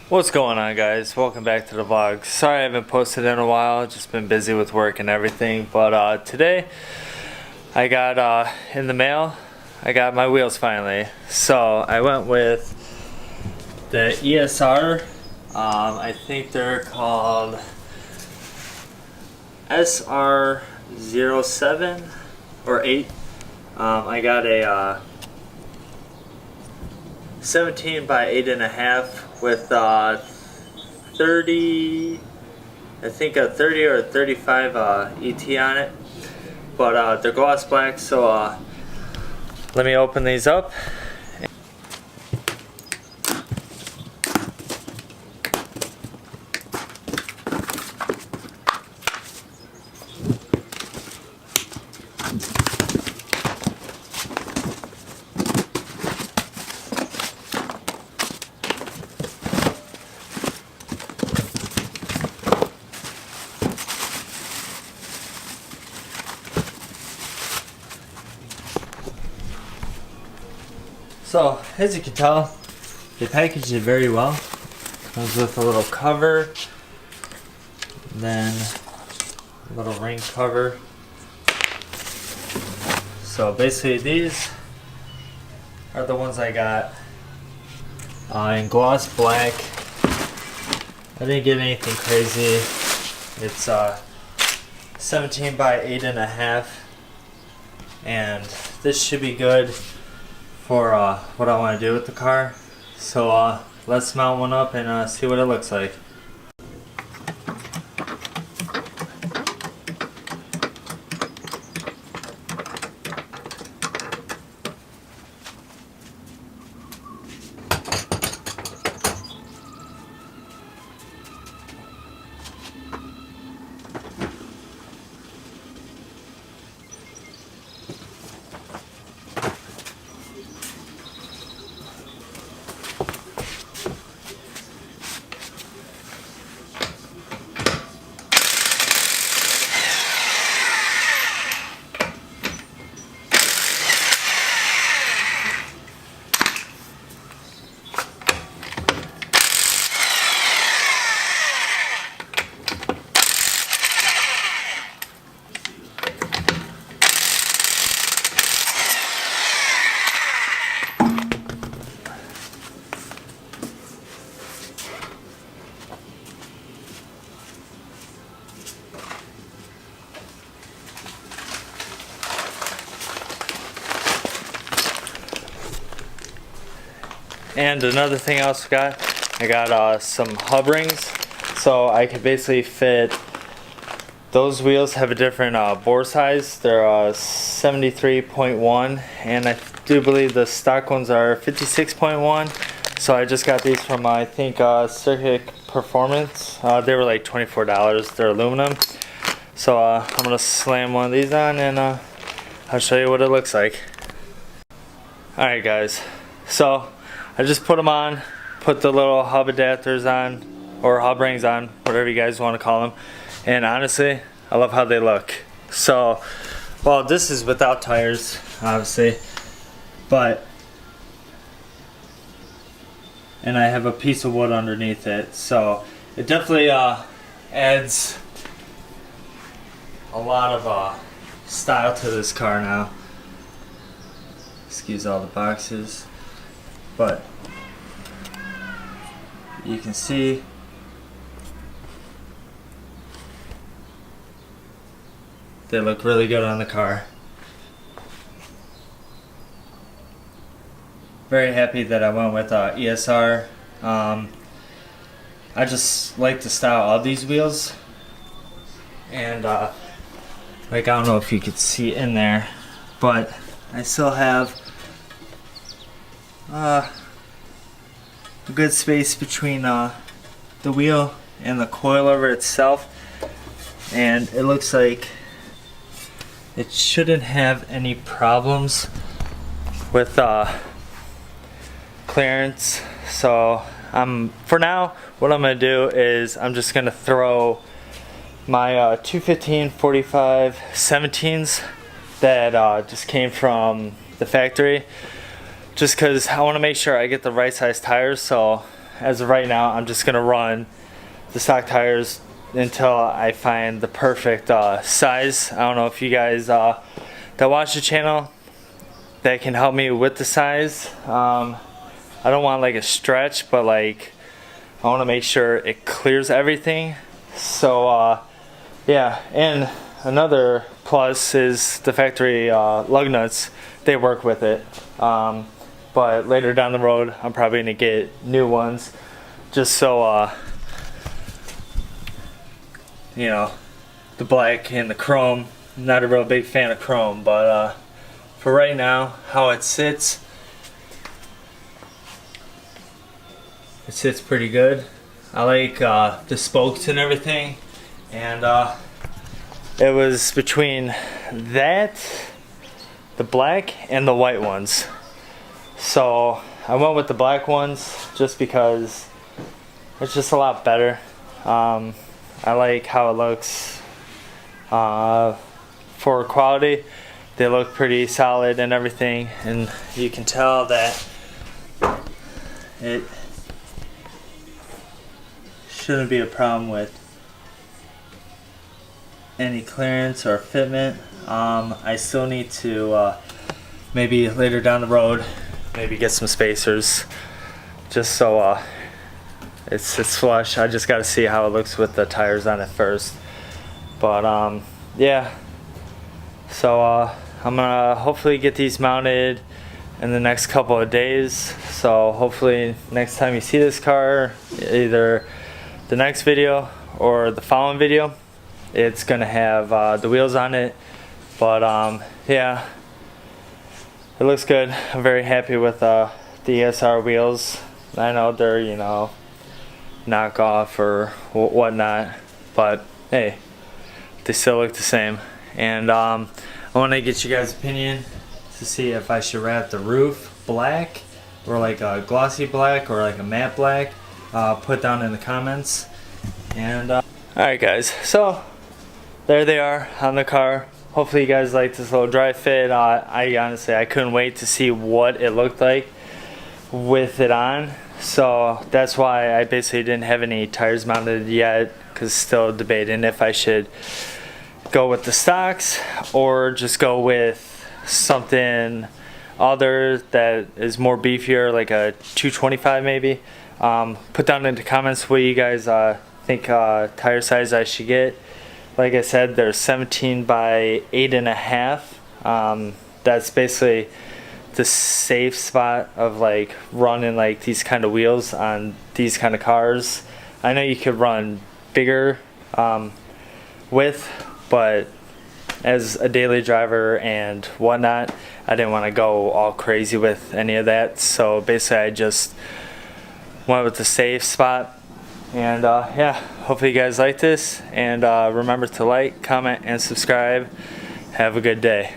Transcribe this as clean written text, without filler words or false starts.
What's going on, guys? Welcome back to the vlog. Sorry I haven't posted in a while, just been busy with work and everything, but today I got in the mail, I got my wheels finally. So I went with the ESR, I think they're called SR07 or 8. I got a 17 by 8.5 with 30, I think a 30 or 35 ET on it, but they're gloss black. So let me open these up. So, as you can tell, they packaged it very well. Comes with a little cover, then a little ring cover. So basically these are the ones I got in gloss black. I didn't get anything crazy. It's 17 by 8.5, and this should be good for what I want to do with the car. So let's mount one up and see what it looks like. And another thing I also got, I got some hub rings, so I could basically fit, those wheels have a different bore size. They're 73.1, and I do believe the stock ones are 56.1. So I just got these from, I think, Circuit Performance. They were like $24. They're aluminum. So I'm gonna slam one of these on, and I'll show you what it looks like. Alright guys, so I just put them on, put the little hub adapters on, or hub rings on, whatever you guys want to call them. And honestly, I love how they look. So, well, this is without tires, obviously, but, and I have a piece of wood underneath it. So it definitely adds a lot of style to this car now. Excuse all the boxes. But you can see they look really good on the car. Very happy that I went with ESR. I just like the style of these wheels, and like, I don't know if you could see in there, but I still have a good space between the wheel and the coilover itself, and it looks like it shouldn't have any problems with clearance. So for now, what I'm gonna do is I'm just gonna throw my 215 45 17s that just came from the factory, just because I want to make sure I get the right size tires. So as of right now, I'm just gonna run the stock tires until I find the perfect size. I don't know if you guys that watch the channel that can help me with the size. I don't want like a stretch, but like I want to make sure it clears everything. So yeah, and another plus is the factory lug nuts. They work with it. But later down the road, I'm probably gonna get new ones, just so you know, the black and the chrome. I'm not a real big fan of chrome, but for right now, how it sits pretty good. I like the spokes and everything, and it was between that, the black, and the white ones. So I went with the black ones just because it's just a lot better. I like how it looks. For quality, they look pretty solid and everything, and you can tell that it shouldn't be a problem with any clearance or fitment. I still need to maybe later down the road maybe get some spacers just so it's flush. I just got to see how it looks with the tires on it first, but yeah, so I'm gonna hopefully get these mounted in the next couple of days. So hopefully next time you see this car, either the next video or the following video, it's gonna have the wheels on it. But yeah, it looks good. I'm very happy with the ESR wheels. I know they're, you know, knockoff or whatnot, but hey, they still look the same. And I want to get you guys' opinion to see if I should wrap the roof black or like a glossy black or like a matte black. Put down in the comments. And alright guys, so there they are on the car. Hopefully you guys like this little dry fit. I honestly, I couldn't wait to see what it looked like with it on. So that's why I basically didn't have any tires mounted yet, because still debating if I should go with the stocks or just go with something other that is more beefier, like a 225 maybe. Put down in the comments what you guys think tire size I should get. Like I said, they're 17 by 8.5. That's basically the safe spot of like running like these kind of wheels on these kind of cars. I know you could run bigger width, but as a daily driver and whatnot, I didn't want to go all crazy with any of that. So basically I just went with the safe spot. And yeah, hopefully you guys like this, and remember to like, comment, and subscribe. Have a good day.